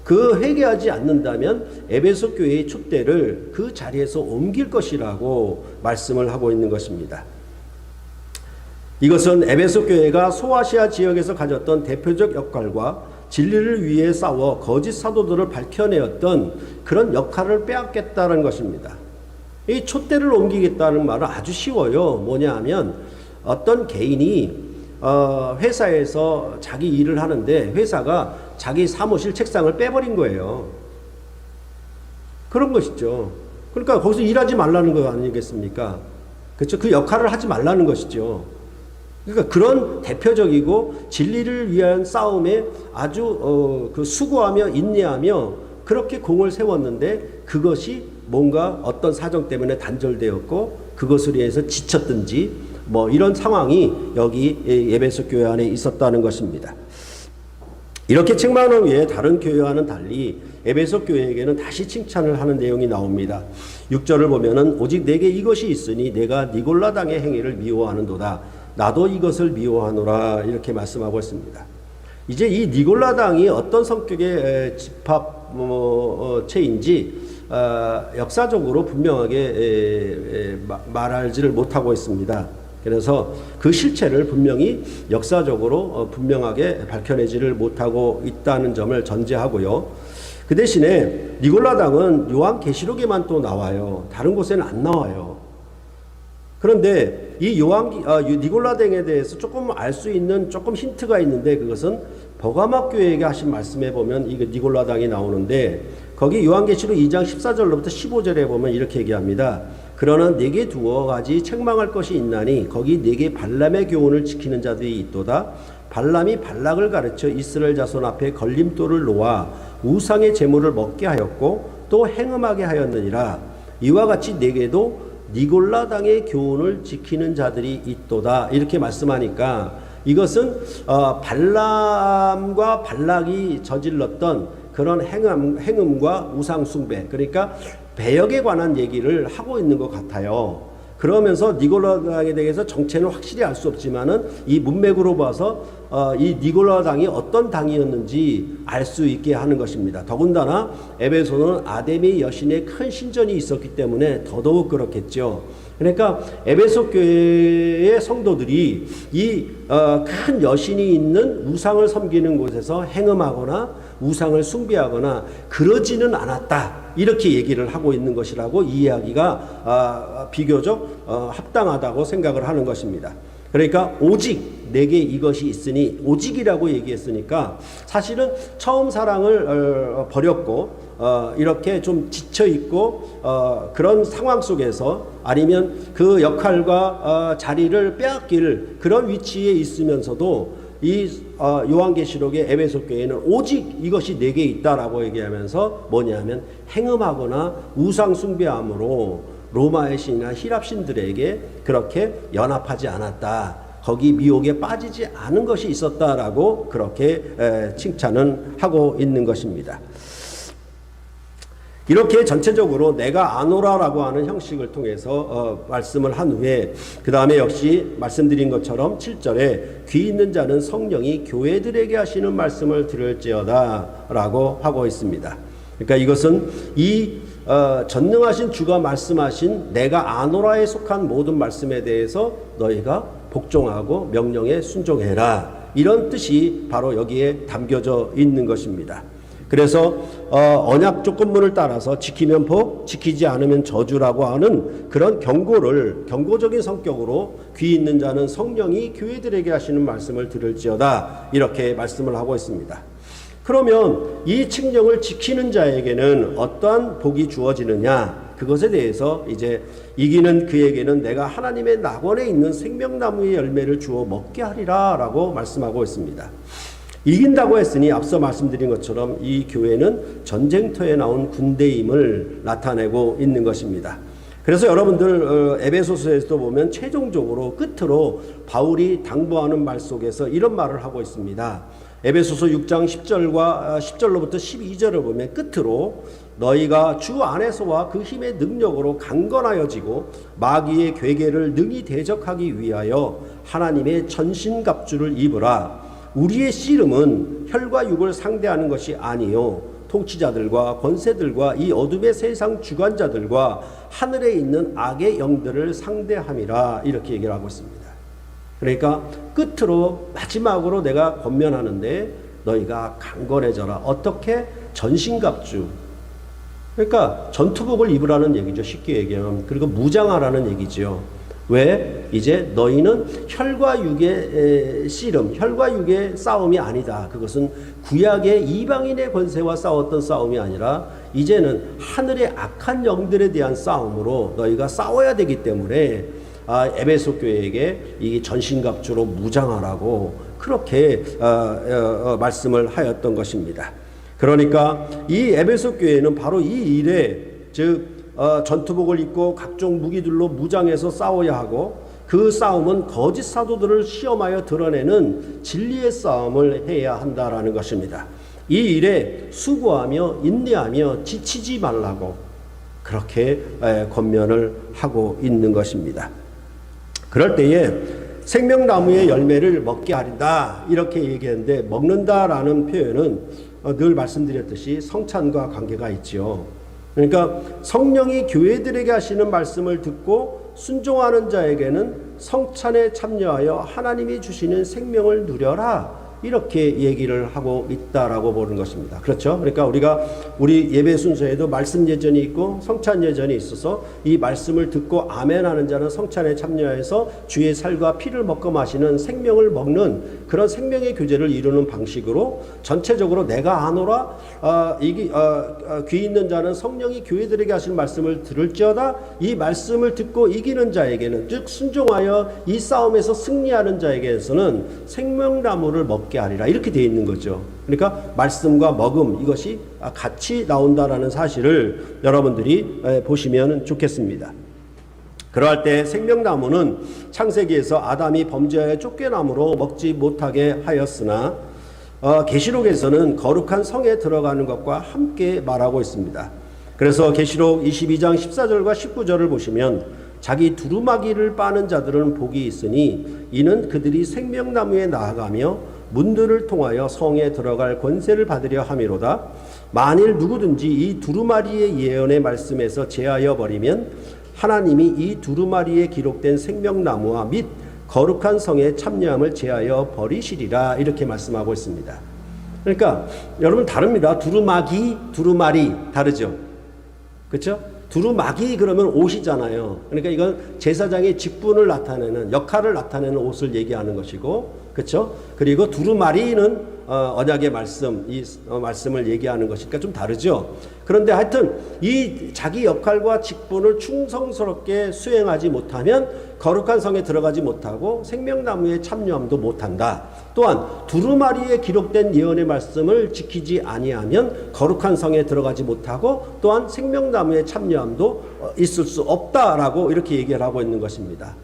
그 회개하지 않는다면 에베소 교회의 촛대를 그 자리에서 옮길 것이라고 말씀을 하고 있는 것입니다. 이것은 에베소 교회가 소아시아 지역에서 가졌던 대표적 역할과 진리를 위해 싸워 거짓 사도들을 밝혀내었던 그런 역할을 빼앗겠다는 것입니다. 이 촛대를 옮기겠다는 말은 아주 쉬워요. 뭐냐 하면 어떤 개인이 회사에서 자기 일을 하는데 회사가 자기 사무실 책상을 빼버린 거예요. 그런 것이죠. 그러니까 거기서 일하지 말라는 거 아니겠습니까? 그렇죠? 그 역할을 하지 말라는 것이죠. 그러니까 그런 대표적이고 진리를 위한 싸움에 아주 그 수고하며 인내하며 그렇게 공을 세웠는데 그것이 뭔가 어떤 사정 때문에 단절되었고 그것을 위해서 지쳤든지 뭐 이런 상황이 여기 에베소 교회 안에 있었다는 것입니다. 이렇게 책망을 위해 다른 교회와는 달리 에베소 교회에게는 다시 칭찬을 하는 내용이 나옵니다. 6절을 보면은 오직 내게 이것이 있으니 내가 니골라당의 행위를 미워하는도다. 나도 이것을 미워하노라 이렇게 말씀하고 있습니다. 이제 이 니골라당이 어떤 성격의 집합체인지 역사적으로 분명하게 말하지를 못하고 있습니다. 그래서 그 실체를 분명히 역사적으로 분명하게 밝혀내지를 못하고 있다는 점을 전제하고요. 그 대신에 니골라당은 요한계시록에만 또 나와요. 다른 곳에는 안 나와요. 그런데 이 니골라당에 대해서 조금 알 수 있는 조금 힌트가 있는데 그것은 버가마 교회에게 하신 말씀에 보면 이 니골라당이 나오는데 거기 요한계시록 2장 14절로부터 15절에 보면 이렇게 얘기합니다. 그러나 내게 두어 가지 책망할 것이 있나니 거기 내게 발람의 교훈을 지키는 자들이 있도다. 발람이 발락을 가르쳐 이스라엘 자손 앞에 걸림돌을 놓아 우상의 제물을 먹게 하였고 또 행음하게 하였느니라. 이와 같이 내게도 니골라당의 교훈을 지키는 자들이 있도다 이렇게 말씀하니까 이것은 발람과 발락이 저질렀던 그런 행음과 우상숭배 그러니까 배역에 관한 얘기를 하고 있는 것 같아요. 그러면서 니골라당에 대해서 정체는 확실히 알 수 없지만은 이 문맥으로 봐서 이 니골라당이 어떤 당이었는지 알 수 있게 하는 것입니다. 더군다나 에베소는 아데미 여신의 큰 신전이 있었기 때문에 더더욱 그렇겠죠. 그러니까 에베소 교회의 성도들이 이 큰 여신이 있는 우상을 섬기는 곳에서 행음하거나 우상을 숭배하거나 그러지는 않았다, 이렇게 얘기를 하고 있는 것이라고 이 이야기가 비교적 합당하다고 생각을 하는 것입니다. 그러니까 오직 내게 이것이 있으니, 오직이라고 얘기했으니까 사실은 처음 사랑을 버렸고 이렇게 좀 지쳐있고 그런 상황 속에서, 아니면 그 역할과 자리를 빼앗길 그런 위치에 있으면서도 이 요한계시록의 에베소 교회는 오직 이것이 내게 있다라고 얘기하면서 뭐냐면 행음하거나 우상 숭배함으로 로마의 신이나 히랍 신들에게 그렇게 연합하지 않았다, 거기 미혹에 빠지지 않은 것이 있었다라고 그렇게 칭찬은 하고 있는 것입니다. 이렇게 전체적으로 내가 아노라라고 하는 형식을 통해서 말씀을 한 후에, 그 다음에 역시 말씀드린 것처럼 7절에 귀 있는 자는 성령이 교회들에게 하시는 말씀을 들을지어다 라고 하고 있습니다. 그러니까 이것은 이 전능하신 주가 말씀하신 내가 아노라에 속한 모든 말씀에 대해서 너희가 복종하고 명령에 순종해라, 이런 뜻이 바로 여기에 담겨져 있는 것입니다. 그래서 언약 조건문을 따라서 지키면 복, 지키지 않으면 저주라고 하는 그런 경고적인 성격으로 귀 있는 자는 성령이 교회들에게 하시는 말씀을 들을지어다, 이렇게 말씀을 하고 있습니다. 그러면 이 칙령을 지키는 자에게는 어떠한 복이 주어지느냐, 그것에 대해서 이제 이기는 그에게는 내가 하나님의 낙원에 있는 생명나무의 열매를 주어 먹게 하리라 라고 말씀하고 있습니다. 이긴다고 했으니 앞서 말씀드린 것처럼 이 교회는 전쟁터에 나온 군대임을 나타내고 있는 것입니다. 그래서 여러분들 에베소서에서도 보면 최종적으로 끝으로 바울이 당부하는 말 속에서 이런 말을 하고 있습니다. 에베소서 6장 10절로부터 12절을 보면 끝으로 너희가 주 안에서와 그 힘의 능력으로 강건하여지고 마귀의 괴계를 능히 대적하기 위하여 하나님의 전신갑주를 입으라. 우리의 씨름은 혈과 육을 상대하는 것이 아니요 통치자들과 권세들과 이 어둠의 세상 주관자들과 하늘에 있는 악의 영들을 상대함이라, 이렇게 얘기를 하고 있습니다. 그러니까 끝으로 마지막으로 내가 권면하는데 너희가 강건해져라. 어떻게? 전신갑주. 그러니까 전투복을 입으라는 얘기죠. 쉽게 얘기하면. 그리고 무장하라는 얘기죠. 왜? 이제 너희는 혈과 육의 씨름, 혈과 육의 싸움이 아니다. 그것은 구약의 이방인의 권세와 싸웠던 싸움이 아니라 이제는 하늘의 악한 영들에 대한 싸움으로 너희가 싸워야 되기 때문에 에베소 교회에게 이 전신갑주로 무장하라고 그렇게 말씀을 하였던 것입니다. 그러니까 이 에베소 교회는 바로 이 일에, 즉 전투복을 입고 각종 무기들로 무장해서 싸워야 하고, 그 싸움은 거짓 사도들을 시험하여 드러내는 진리의 싸움을 해야 한다라는 것입니다. 이 일에 수고하며 인내하며 지치지 말라고 그렇게 권면을 하고 있는 것입니다. 그럴 때에 생명나무의 열매를 먹게 하린다, 이렇게 얘기했는데, 먹는다라는 표현은 늘 말씀드렸듯이 성찬과 관계가 있지요. 그러니까 성령이 교회들에게 하시는 말씀을 듣고 순종하는 자에게는 성찬에 참여하여 하나님이 주시는 생명을 누려라, 이렇게 얘기를 하고 있다라고 보는 것입니다. 그렇죠? 그러니까 우리 예배 순서에도 말씀 예전이 있고 성찬 예전이 있어서 이 말씀을 듣고 아멘 하는 자는 성찬에 참여해서 주의 살과 피를 먹고 마시는 생명을 먹는 그런 생명의 교제를 이루는 방식으로 전체적으로 내가 아노라, 귀 있는 자는 성령이 교회들에게 하신 말씀을 들을지어다, 이 말씀을 듣고 이기는 자에게는, 즉 순종하여 이 싸움에서 승리하는 자에게서는 생명나무를 먹게 하리라, 이렇게 되어 있는 거죠. 그러니까 말씀과 먹음, 이것이 같이 나온다라는 사실을 여러분들이 보시면 좋겠습니다. 그러할 때 생명나무는 창세기에서 아담이 범죄하여 쫓겨남으로 먹지 못하게 하였으나 계시록에서는 거룩한 성에 들어가는 것과 함께 말하고 있습니다. 그래서 계시록 22장 14절과 19절을 보시면 자기 두루마기를 빠는 자들은 복이 있으니 이는 그들이 생명나무에 나아가며 문들을 통하여 성에 들어갈 권세를 받으려 함이로다. 만일 누구든지 이 두루마리의 예언의 말씀에서 제하여 버리면 하나님이 이 두루마리에 기록된 생명나무와 및 거룩한 성에 참여함을 제하여 버리시리라 이렇게 말씀하고 있습니다. 그러니까 여러분 다릅니다. 두루마기, 두루마리 다르죠. 그렇죠? 두루마기 그러면 옷이잖아요. 그러니까 이건 제사장의 직분을 나타내는 역할을 나타내는 옷을 얘기하는 것이고, 그렇죠? 그리고 두루마리는 언약의 말씀, 이 말씀을 얘기하는 것이니까 좀 다르죠. 그런데 하여튼 이 자기 역할과 직분을 충성스럽게 수행하지 못하면 거룩한 성에 들어가지 못하고 생명나무에 참여함도 못한다. 또한 두루마리에 기록된 예언의 말씀을 지키지 아니하면 거룩한 성에 들어가지 못하고 또한 생명나무에 참여함도 있을 수 없다라고 이렇게 얘기를 하고 있는 것입니다.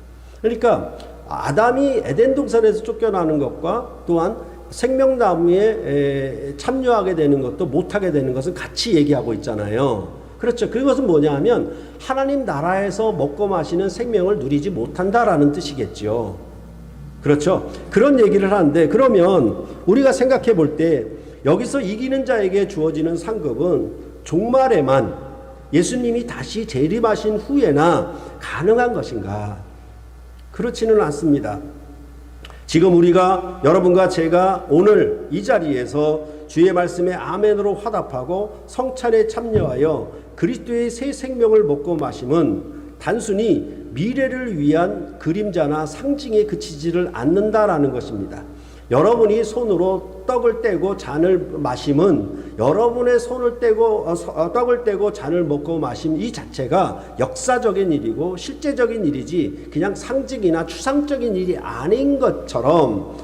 그러니까 아담이 에덴 동산에서 쫓겨나는 것과 또한 생명나무에 참여하게 되는 것도 못하게 되는 것은 같이 얘기하고 있잖아요. 그렇죠. 그것은 뭐냐 하면 하나님 나라에서 먹고 마시는 생명을 누리지 못한다라는 뜻이겠죠. 그렇죠. 그런 얘기를 하는데, 그러면 우리가 생각해 볼 때 여기서 이기는 자에게 주어지는 상급은 종말에만 예수님이 다시 재림하신 후에나 가능한 것인가? 그렇지는 않습니다. 지금 우리가 여러분과 제가 오늘 이 자리에서 주의 말씀에 아멘으로 화답하고 성찬에 참여하여 그리스도의 새 생명을 먹고 마심은 단순히 미래를 위한 그림자나 상징에 그치지를 않는다라는 것입니다. 여러분이 손으로 떡을 떼고 잔을 마심은 여러분의 손을 떼고 떡을 떼고 잔을 먹고 마심 이 자체가 역사적인 일이고 실제적인 일이지 그냥 상징이나 추상적인 일이 아닌 것처럼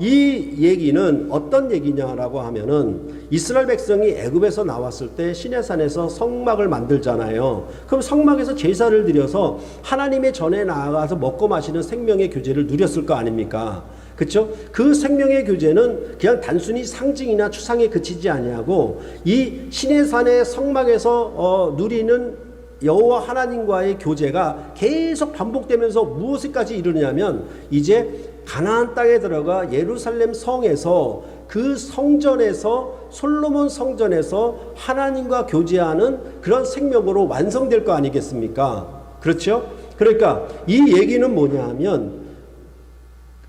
이 얘기는 어떤 얘기냐라고 하면은 이스라엘 백성이 애굽에서 나왔을 때 시내산에서 성막을 만들잖아요. 그럼 성막에서 제사를 드려서 하나님의 전에 나아가서 먹고 마시는 생명의 교제를 누렸을 거 아닙니까? 그렇죠? 그 생명의 교제는 그냥 단순히 상징이나 추상에 그치지 아니하고 이 시내산의 성막에서 누리는 여호와 하나님과의 교제가 계속 반복되면서 무엇까지 이르느냐면 이제 가나안 땅에 들어가 예루살렘 성에서 그 성전에서 솔로몬 성전에서 하나님과 교제하는 그런 생명으로 완성될 거 아니겠습니까? 그렇죠? 그러니까 이 얘기는 뭐냐 하면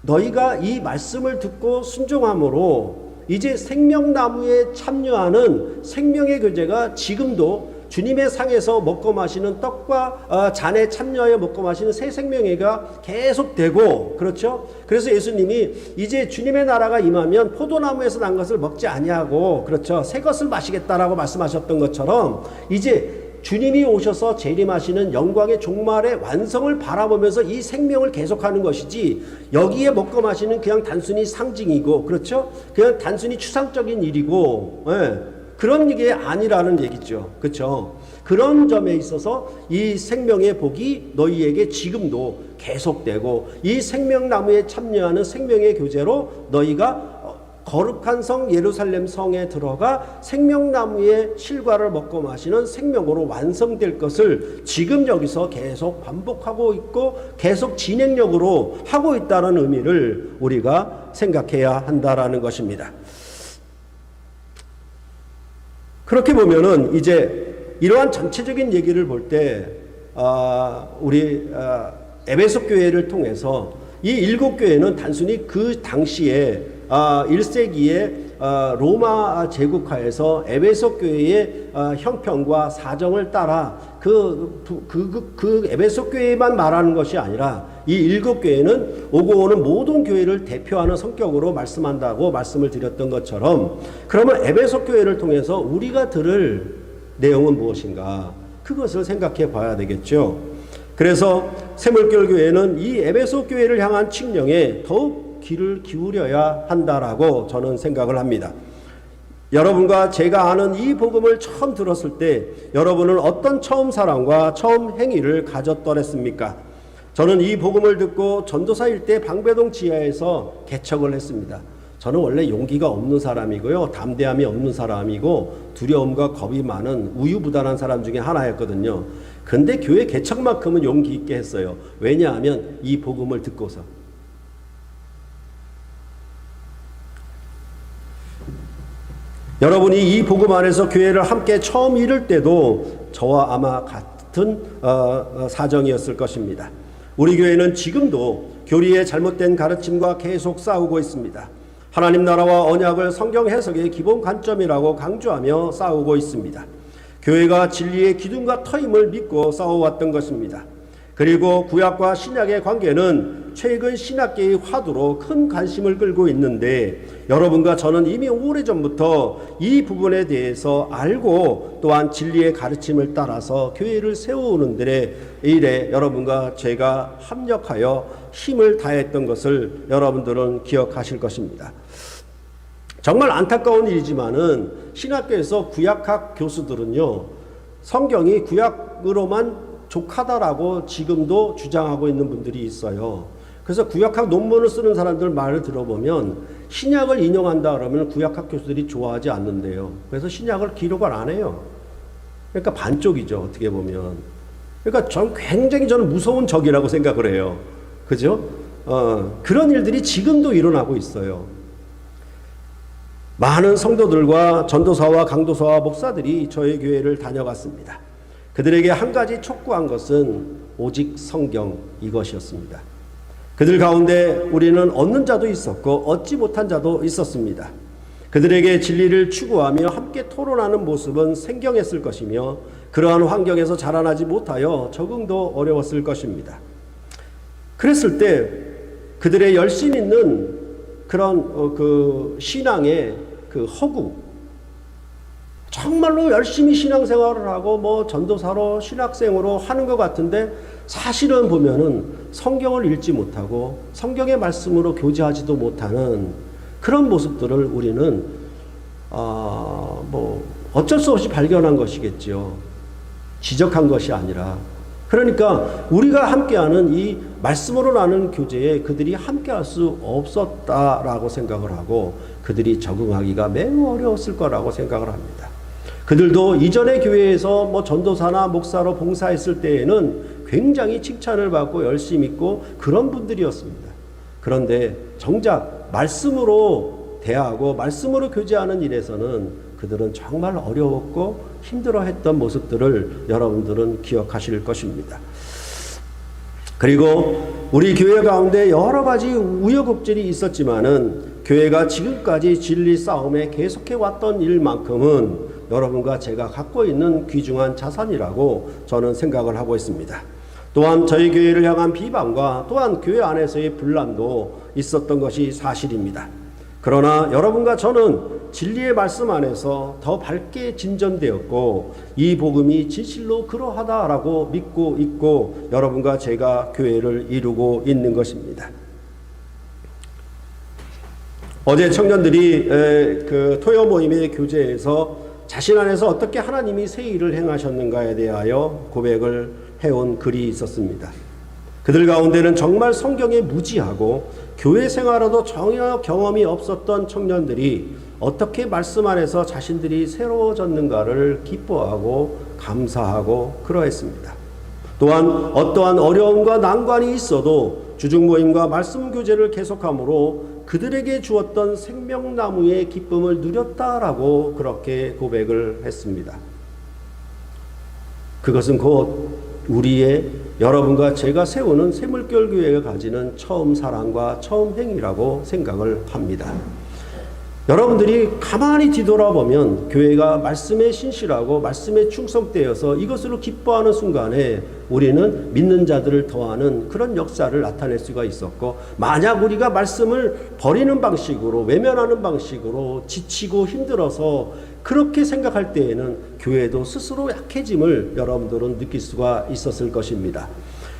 너희가 이 말씀을 듣고 순종함으로 이제 생명나무에 참여하는 생명의 교제가 지금도 주님의 상에서 먹고 마시는 떡과 잔에 참여하여 먹고 마시는 새 생명회가 계속되고, 그렇죠? 그래서 예수님이 이제 주님의 나라가 임하면 포도나무에서 난 것을 먹지 아니하고, 그렇죠? 새 것을 마시겠다라고 말씀하셨던 것처럼 이제 주님이 오셔서 재림하시는 영광의 종말의 완성을 바라보면서 이 생명을 계속하는 것이지 여기에 먹고 마시는 그냥 단순히 상징이고, 그렇죠? 그냥 단순히 추상적인 일이고, 그런 게 아니라는 얘기죠. 그렇죠? 그런 점에 있어서 이 생명의 복이 너희에게 지금도 계속되고 이 생명나무에 참여하는 생명의 교제로 너희가 거룩한 성 예루살렘 성에 들어가 생명나무의 실과를 먹고 마시는 생명으로 완성될 것을 지금 여기서 계속 반복하고 있고 계속 진행력으로 하고 있다는 의미를 우리가 생각해야 한다라는 것입니다. 그렇게 보면은 이제 이러한 전체적인 얘기를 볼 때 우리 에베소 교회를 통해서 이 일곱 교회는 단순히 그 당시에 1세기에 로마 제국하에서 에베소 교회의 형편과 사정을 따라 그 에베소 교회만 말하는 것이 아니라 이 일곱 교회는 오고 오는 모든 교회를 대표하는 성격으로 말씀한다고 말씀을 드렸던 것처럼, 그러면 에베소 교회를 통해서 우리가 들을 내용은 무엇인가? 그것을 생각해 봐야 되겠죠. 그래서 샘물결 교회는 이 에베소 교회를 향한 칙령에 더욱 귀를 기울여야 한다라고 저는 생각을 합니다. 여러분과 제가 아는 이 복음을 처음 들었을 때 여러분은 어떤 처음 사랑과 처음 행위를 가졌더랬습니까? 저는 이 복음을 듣고 전도사일 때 방배동 지하에서 개척을 했습니다. 저는 원래 용기가 없는 사람이고요, 담대함이 없는 사람이고 두려움과 겁이 많은 우유부단한 사람 중에 하나였거든요. 근데 교회 개척만큼은 용기 있게 했어요. 왜냐하면 이 복음을 듣고서. 여러분이 이 복음 안에서 교회를 함께 처음 이룰 때도 저와 아마 같은 사정이었을 것입니다. 우리 교회는 지금도 교리의 잘못된 가르침과 계속 싸우고 있습니다. 하나님 나라와 언약을 성경 해석의 기본 관점이라고 강조하며 싸우고 있습니다. 교회가 진리의 기둥과 터임을 믿고 싸워왔던 것입니다. 그리고 구약과 신약의 관계는 최근 신학계의 화두로 큰 관심을 끌고 있는데, 여러분과 저는 이미 오래전부터 이 부분에 대해서 알고 또한 진리의 가르침을 따라서 교회를 세워오는 일에 여러분과 제가 합력하여 힘을 다했던 것을 여러분들은 기억하실 것입니다. 정말 안타까운 일이지만은 신학교에서 구약학 교수들은요, 성경이 구약으로만 족하다라고 지금도 주장하고 있는 분들이 있어요. 그래서 구약학 논문을 쓰는 사람들 말을 들어보면 신약을 인용한다 그러면 구약학 교수들이 좋아하지 않는데요. 그래서 신약을 기록을 안 해요. 그러니까 반쪽이죠, 어떻게 보면. 그러니까 굉장히 저는 무서운 적이라고 생각을 해요. 그죠? 그런 일들이 지금도 일어나고 있어요. 많은 성도들과 전도사와 강도사와 목사들이 저희 교회를 다녀갔습니다. 그들에게 한 가지 촉구한 것은 오직 성경 이것이었습니다. 그들 가운데 우리는 얻는 자도 있었고 얻지 못한 자도 있었습니다. 그들에게 진리를 추구하며 함께 토론하는 모습은 생경했을 것이며, 그러한 환경에서 자라나지 못하여 적응도 어려웠을 것입니다. 그랬을 때 그들의 열심 있는 그런 신앙의 허구, 정말로 열심히 신앙생활을 하고 전도사로 신학생으로 하는 것 같은데, 사실은 보면은 성경을 읽지 못하고 성경의 말씀으로 교제하지도 못하는 그런 모습들을 우리는 어쩔 수 없이 발견한 것이겠죠. 지적한 것이 아니라. 그러니까 우리가 함께하는 이 말씀으로 나눈 교제에 그들이 함께할 수 없었다라고 생각을 하고, 그들이 적응하기가 매우 어려웠을 거라고 생각을 합니다. 그들도 이전의 교회에서 전도사나 목사로 봉사했을 때에는 굉장히 칭찬을 받고 열심히 있고 그런 분들이었습니다. 그런데 정작 말씀으로 대하고 말씀으로 교제하는 일에서는 그들은 정말 어려웠고 힘들어했던 모습들을 여러분들은 기억하실 것입니다. 그리고 우리 교회 가운데 여러 가지 우여곡절이 있었지만은 교회가 지금까지 진리 싸움에 계속해 왔던 일만큼은 여러분과 제가 갖고 있는 귀중한 자산이라고 저는 생각을 하고 있습니다. 또한 저희 교회를 향한 비방과 또한 교회 안에서의 분란도 있었던 것이 사실입니다. 그러나 여러분과 저는 진리의 말씀 안에서 더 밝게 진전되었고, 이 복음이 진실로 그러하다라고 믿고 있고, 여러분과 제가 교회를 이루고 있는 것입니다. 어제 청년들이 토요 모임의 교제에서 자신 안에서 어떻게 하나님이 새 일을 행하셨는가에 대하여 고백을 해온 글이 있었습니다. 그들 가운데는 정말 성경에 무지하고 교회 생활에도 전혀 경험이 없었던 청년들이 어떻게 말씀 안에서 자신들이 새로워졌는가를 기뻐하고 감사하고 그러했습니다. 또한 어떠한 어려움과 난관이 있어도 주중모임과 말씀 교제를 계속함으로 그들에게 주었던 생명나무의 기쁨을 누렸다라고 그렇게 고백을 했습니다. 그것은 곧 우리의 여러분과 제가 세우는 샘물결 교회가 가지는 처음 사랑과 처음 행위라고 생각을 합니다. 여러분들이 가만히 뒤돌아보면 교회가 말씀에 신실하고 말씀에 충성되어서 이것으로 기뻐하는 순간에 우리는 믿는 자들을 더하는 그런 역사를 나타낼 수가 있었고, 만약 우리가 말씀을 버리는 방식으로 외면하는 방식으로 지치고 힘들어서 그렇게 생각할 때에는 교회도 스스로 약해짐을 여러분들은 느낄 수가 있었을 것입니다.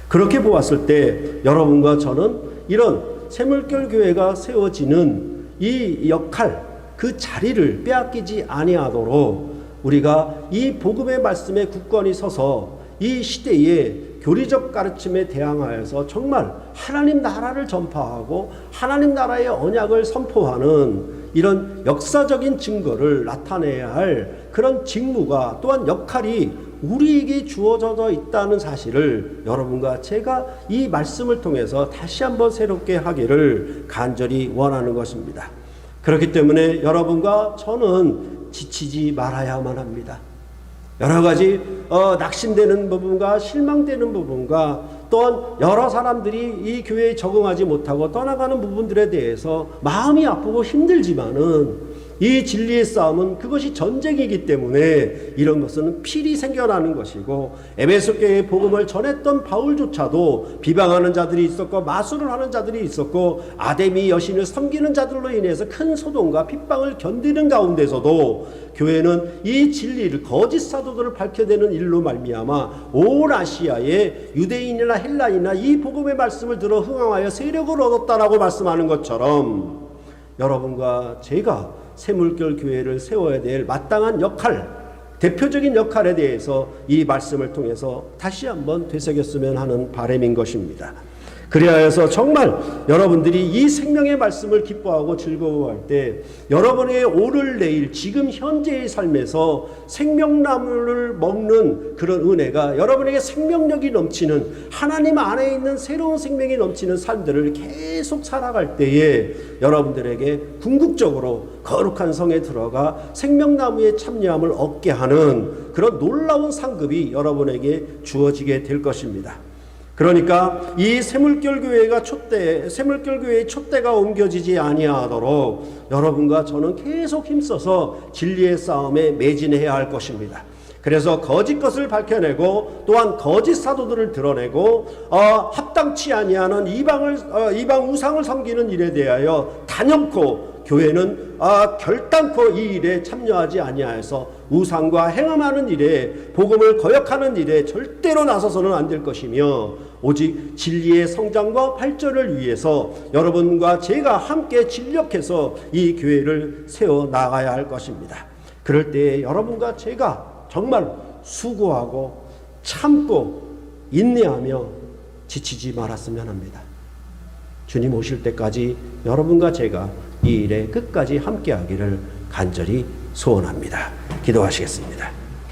그렇게 보았을 때 여러분과 저는 이런 샘물결 교회가 세워지는 이 역할, 그 자리를 빼앗기지 아니하도록 우리가 이 복음의 말씀에 굳건히 서서 이 시대의 교리적 가르침에 대항하여서 정말 하나님 나라를 전파하고 하나님 나라의 언약을 선포하는 이런 역사적인 증거를 나타내야 할 그런 직무가, 또한 역할이 우리에게 주어져 있다는 사실을 여러분과 제가 이 말씀을 통해서 다시 한번 새롭게 하기를 간절히 원하는 것입니다. 그렇기 때문에 여러분과 저는 지치지 말아야만 합니다. 여러 가지 낙심되는 부분과 실망되는 부분과 또한 여러 사람들이 이 교회에 적응하지 못하고 떠나가는 부분들에 대해서 마음이 아프고 힘들지만은 이 진리의 싸움은 그것이 전쟁이기 때문에 이런 것은 필히 생겨나는 것이고, 에베소 교회의 복음을 전했던 바울조차도 비방하는 자들이 있었고 마술을 하는 자들이 있었고 아데미 여신을 섬기는 자들로 인해서 큰 소동과 핍박을 견디는 가운데서도 교회는 이 진리를, 거짓 사도들을 밝혀내는 일로 말미암아 온 아시아의 유대인이나 헬라인이나 이 복음의 말씀을 들어 흥황하여 세력을 얻었다라고 말씀하는 것처럼, 여러분과 제가 새물결 교회를 세워야 될 마땅한 역할, 대표적인 역할에 대해서 이 말씀을 통해서 다시 한번 되새겼으면 하는 바람인 것입니다. 그리하여서 정말 여러분들이 이 생명의 말씀을 기뻐하고 즐거워할 때 여러분의 오늘 내일 지금 현재의 삶에서 생명나무를 먹는 그런 은혜가 여러분에게 생명력이 넘치는, 하나님 안에 있는 새로운 생명이 넘치는 삶들을 계속 살아갈 때에 여러분들에게 궁극적으로 거룩한 성에 들어가 생명나무의 참여함을 얻게 하는 그런 놀라운 상급이 여러분에게 주어지게 될 것입니다. 그러니까 이 새물결 교회의 촛대가 옮겨지지 아니하도록 여러분과 저는 계속 힘써서 진리의 싸움에 매진해야 할 것입니다. 그래서 거짓 것을 밝혀내고 또한 거짓 사도들을 드러내고 합당치 아니하는 이방 우상을 섬기는 일에 대하여 단연코 교회는 결단코 이 일에 참여하지 아니하여서 우상과 행함하는 일에, 복음을 거역하는 일에 절대로 나서서는 안 될 것이며, 오직 진리의 성장과 발전을 위해서 여러분과 제가 함께 진력해서 이 교회를 세워 나가야 할 것입니다. 그럴 때 여러분과 제가 정말 수고하고 참고 인내하며 지치지 말았으면 합니다. 주님 오실 때까지 여러분과 제가 이 일에 끝까지 함께하기를 간절히 소원합니다. 기도하시겠습니다.